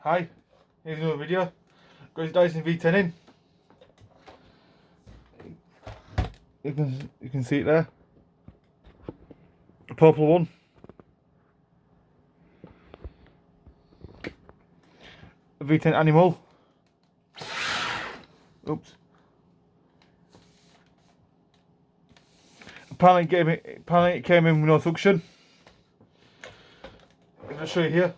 Hi, here's another video. Got his Dyson v10 in. You can see it there. A purple one. A v10 animal. Oops. Apparently it came in with no suction. I'm going to show you here.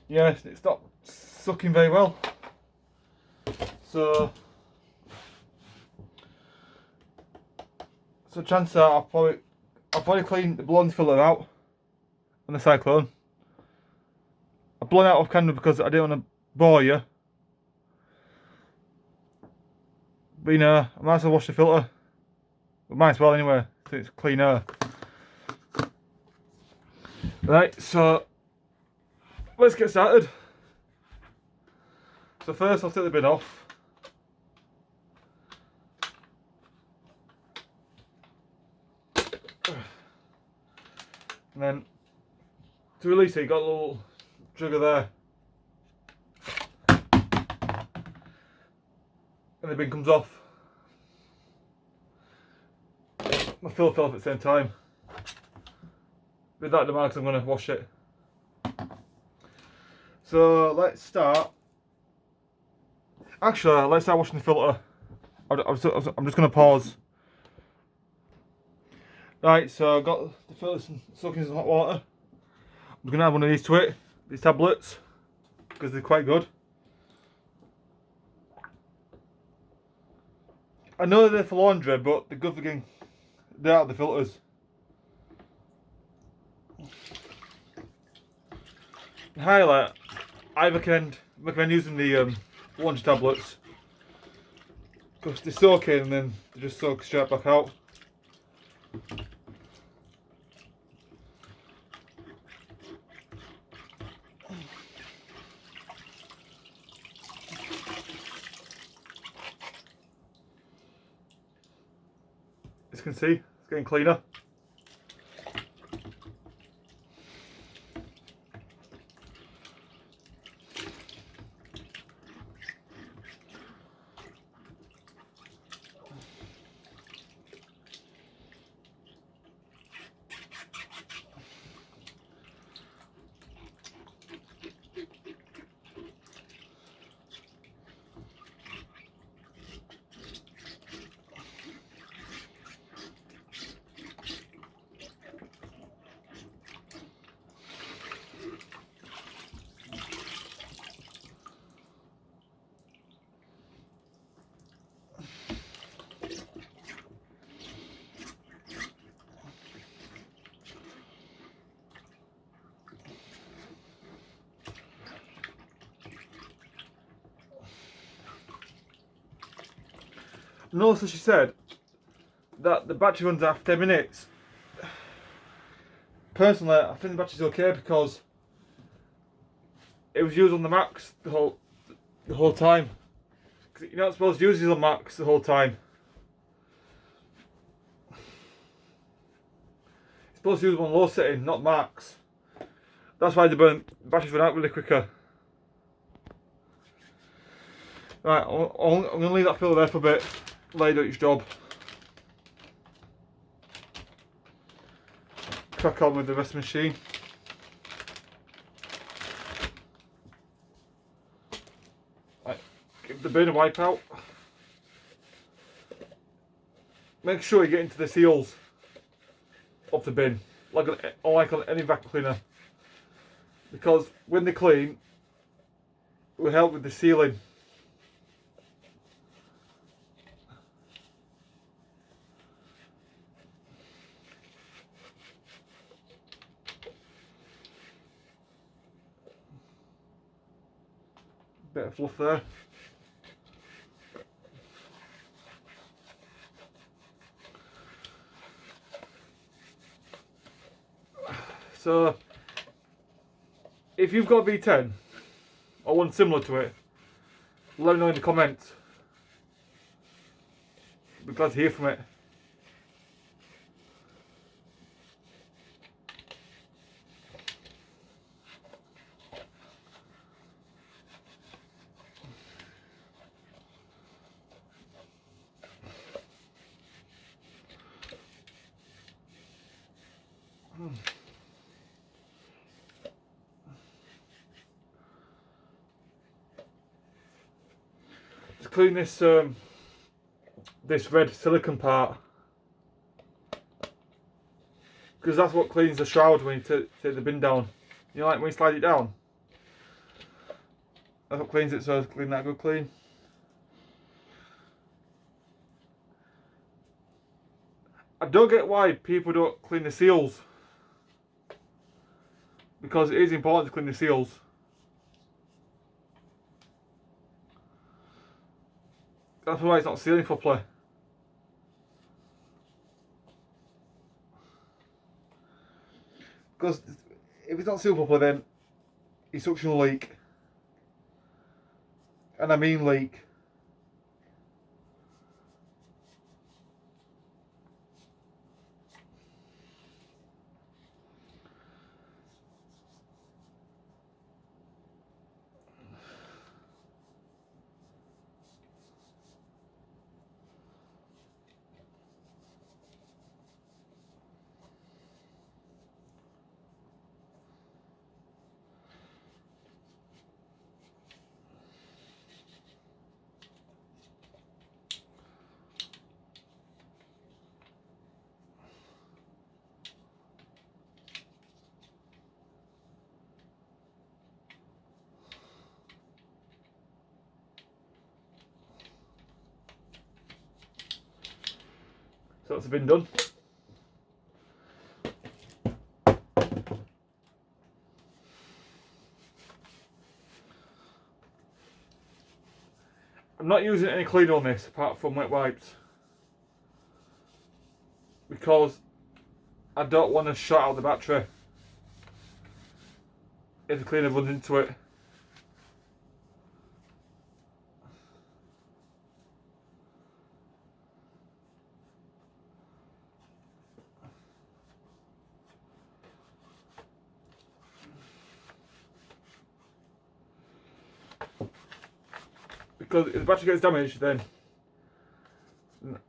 Yes, it's not sucking very well. So chances are I'll probably clean the blonde filter out on the cyclone. I've blown out off camera because I didn't want to bore you. But you know, I might as well wash the filter. I might as well anyway, so it's clean air. Right, so let's get started. So first I'll take the bin off. And then to release it, you got a little trigger there. And the bin comes off. My fill fell off at the same time. With that in the mind, I'm going to wash it. So let's start. Actually, let's start washing the filter. I'm just going to pause. Right, so I've got the filter soaking in some hot water. I'm going to add one of these to it, these tablets, because they're quite good. I know they're for laundry, but they're good for getting out of the filters. Highlight, I recommend using the laundry tablets because they soak in and then they just soak straight back out. As you can see, it's getting cleaner. And also she said that the battery runs after 10 minutes. Personally, I think the battery's okay because it was used on the max the whole time. Cause you're not supposed to use these on max the whole time. You're supposed to use them on low setting, not max. That's why the batteries run out really quicker. Right, I'm going to leave that filter there for a bit. Let it do its job. Crack on with the rest of the machine. Right, give the bin a wipe out. Make sure you get into the seals of the bin, like on any vacuum cleaner, because when they clean, it will help with the sealing. Bit of fluff there. So if you've got a V10 or one similar to it, let me know in the comments. I'd be glad to hear from it. To clean this this red silicone part, because that's what cleans the shroud when you take the bin down. You know, like when you slide it down, that's what cleans it. So it's clean that good clean. I don't get why people don't clean the seals, because it is important to clean the seals. That's why it's not sealing properly. Because if it's not sealed properly, then your suction will leak. And I mean leak. So that's been done. I'm not using any cleaner on this apart from wet wipes, because I don't want to shut out the battery if the cleaner runs into it. Because if the battery gets damaged, then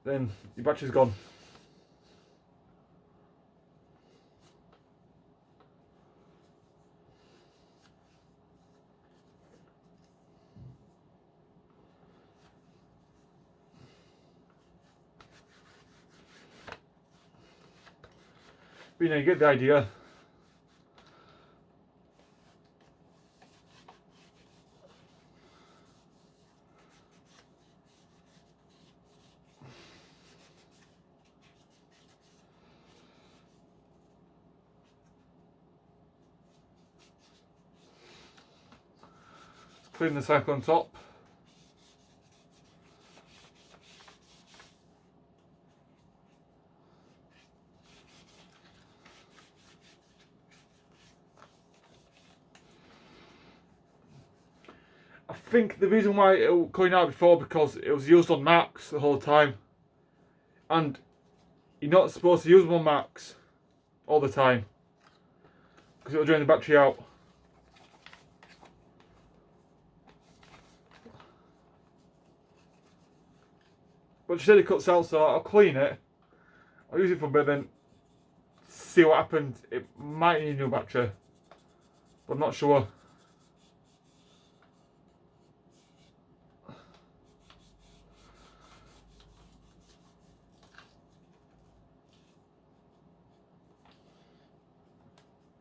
your battery's gone. But you know, you get the idea. Clean the cycle on top. I think the reason why it was coming out before, because it was used on Macs the whole time, and you're not supposed to use them on Macs all the time because it'll drain the battery out. But she said it cuts out, so I'll clean it. I'll use it for a bit, then see what happens. It might need a new battery, but I'm not sure.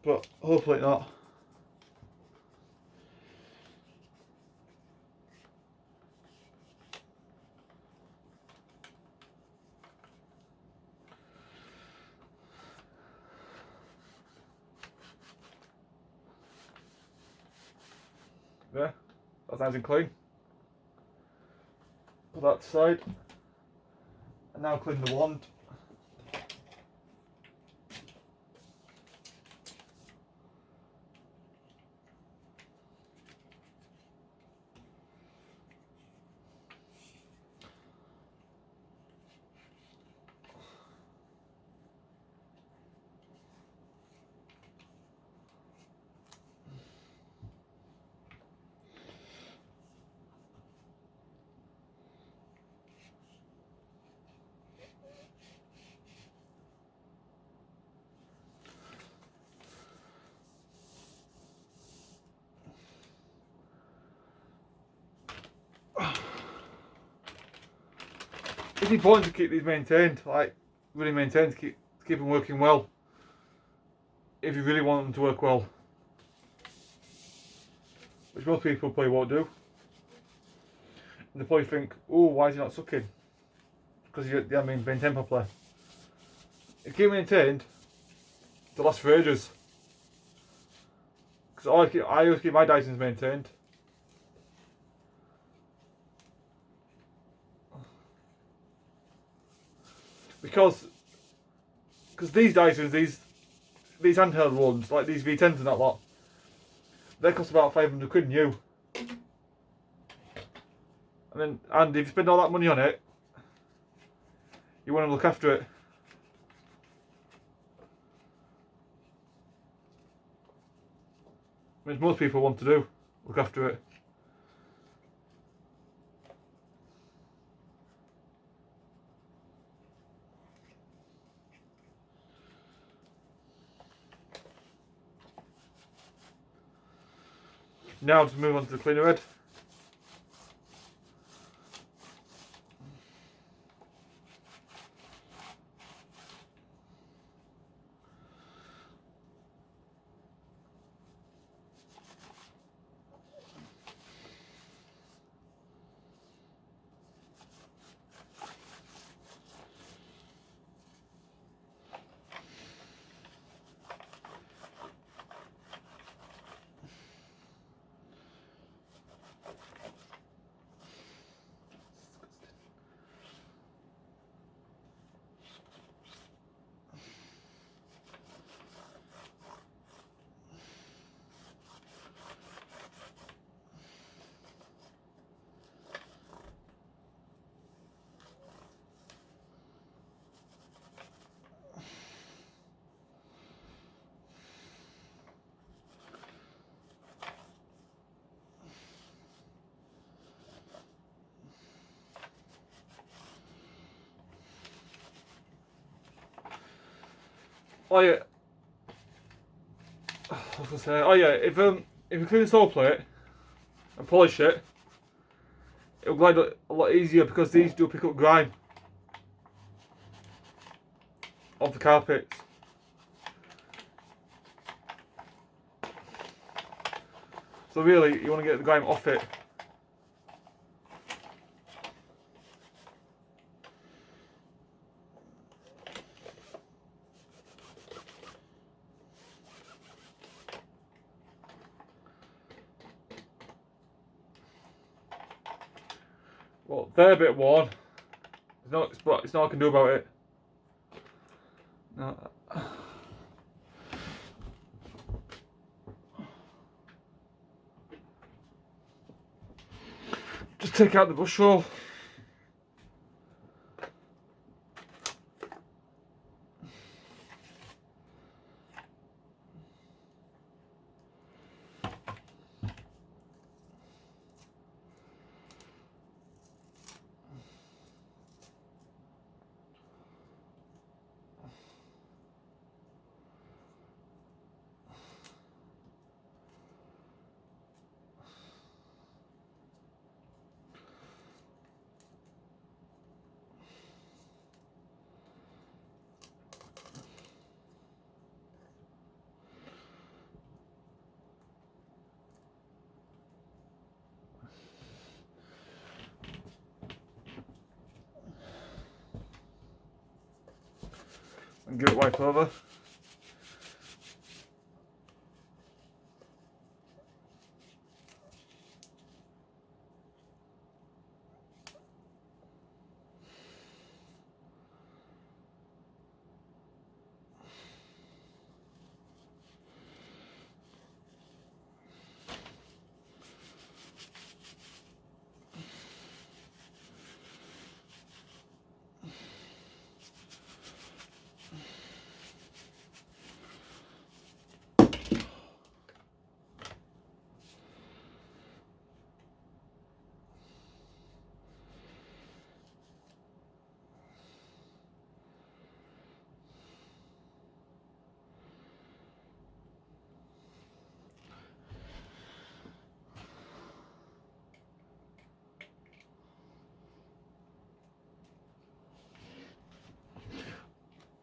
But hopefully not. There, that's nice and clean. Put that aside. And now clean the wand. it's important to keep these maintained, like really maintained, to keep them working well. If you really want them to work well, which most people probably won't do. And they probably think, oh, why is he not sucking? Because they haven't been maintained properly. If you keep maintained, they'll last for ages. Because I always keep my Dysons maintained. Because these Dysons, these handheld ones, like these V10s and that lot, they cost about 500 quid new. And if you spend all that money on it, you want to look after it. Which most people want to do, look after it. Now to move on to the cleaner head. Oh yeah. I was gonna say, oh yeah, if you clean the sole plate and polish it, it'll glide a lot easier because these do pick up grime off the carpets. So really, you want to get the grime off it. Well, they're a bit worn. It's not I can do about it. No. Just take out the bush roll. And give it a wipe over.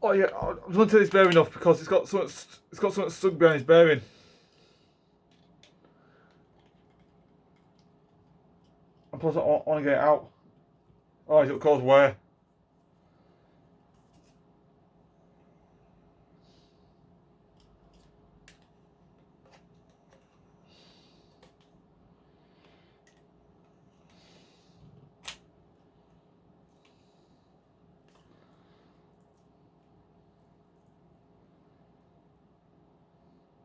Oh yeah, I was going to take this bearing off because it's got something stuck behind its bearing. And plus I want to get it out. Otherwise it'll cause wear.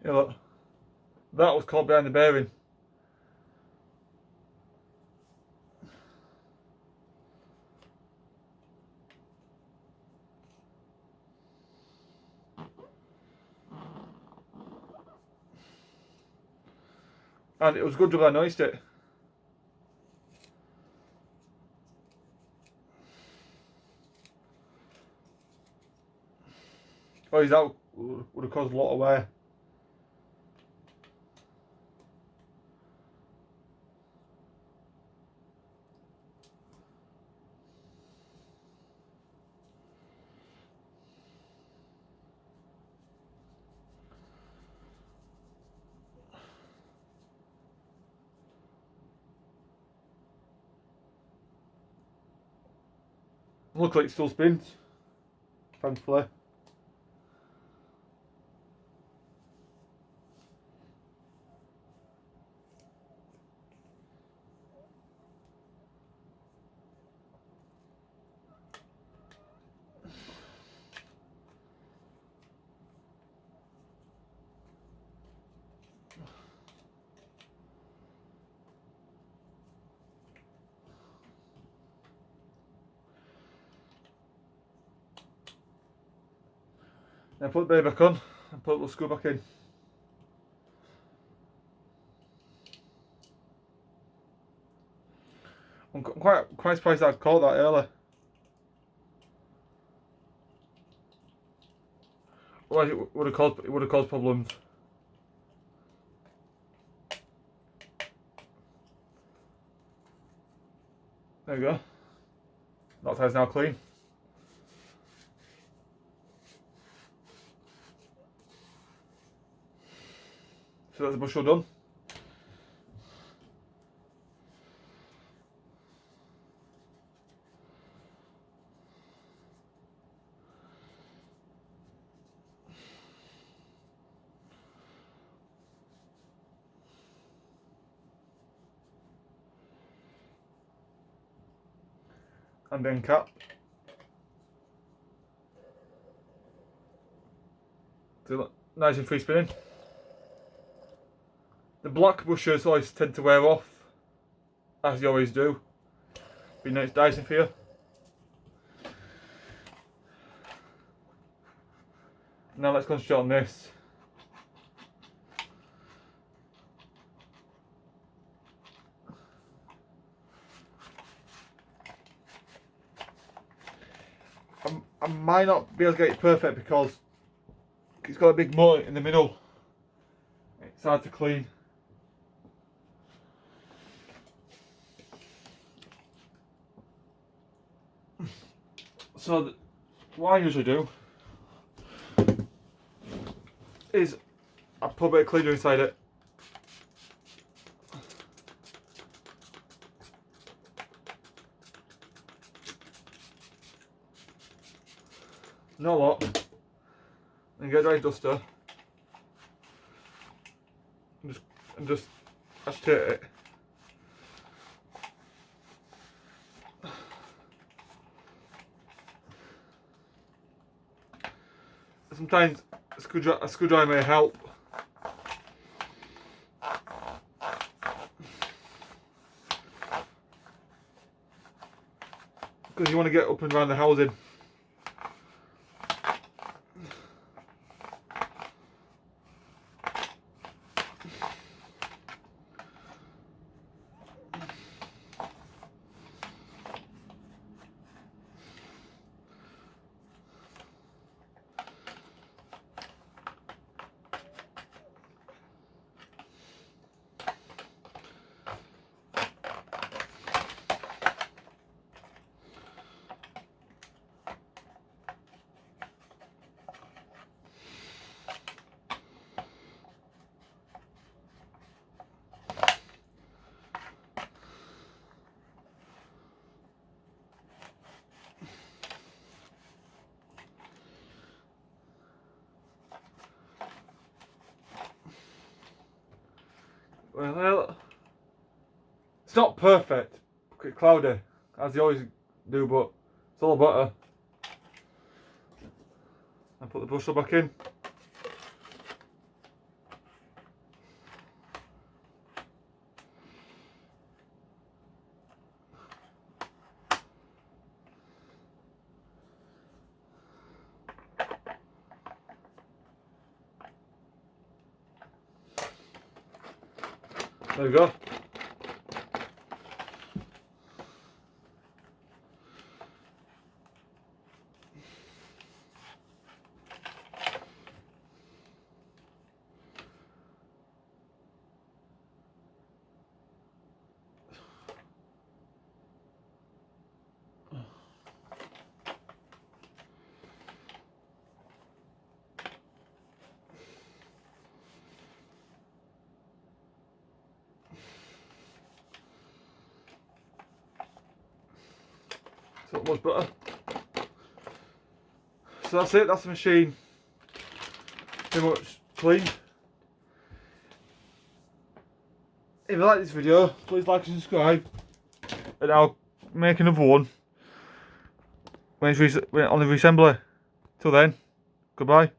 Yeah, look. That was caught behind the bearing. And it was a good job I noticed it. Oh, that would have caused a lot of wear. Looks like it still spins. Thankfully. Now put the baby back on and put the little screw back in. I'm quite surprised I caught that early. Otherwise it would have caused problems. There we go. That side's now clean. So that's the bushel done. And then cap. So nice and free spinning. The black bushers always tend to wear off, as you always do. Being that it's Dyson for you. Now let's concentrate on this. I might not be able to get it perfect because it's got a big motor in the middle. It's hard to clean. So what I usually do is I put a bit of cleaner inside it. Not a lot. And get a dry duster. And just agitate it. Sometimes a screwdriver may help. Because you want to get up and around the housing. Well, it's not perfect. It's cloudy, as you always do, but it's all better. And put the brush back in. There we go. So much better. So that's it, that's the machine. Pretty much clean. If you like this video, please like and subscribe. And I'll make another one when it's on the reassembly. Till then, goodbye.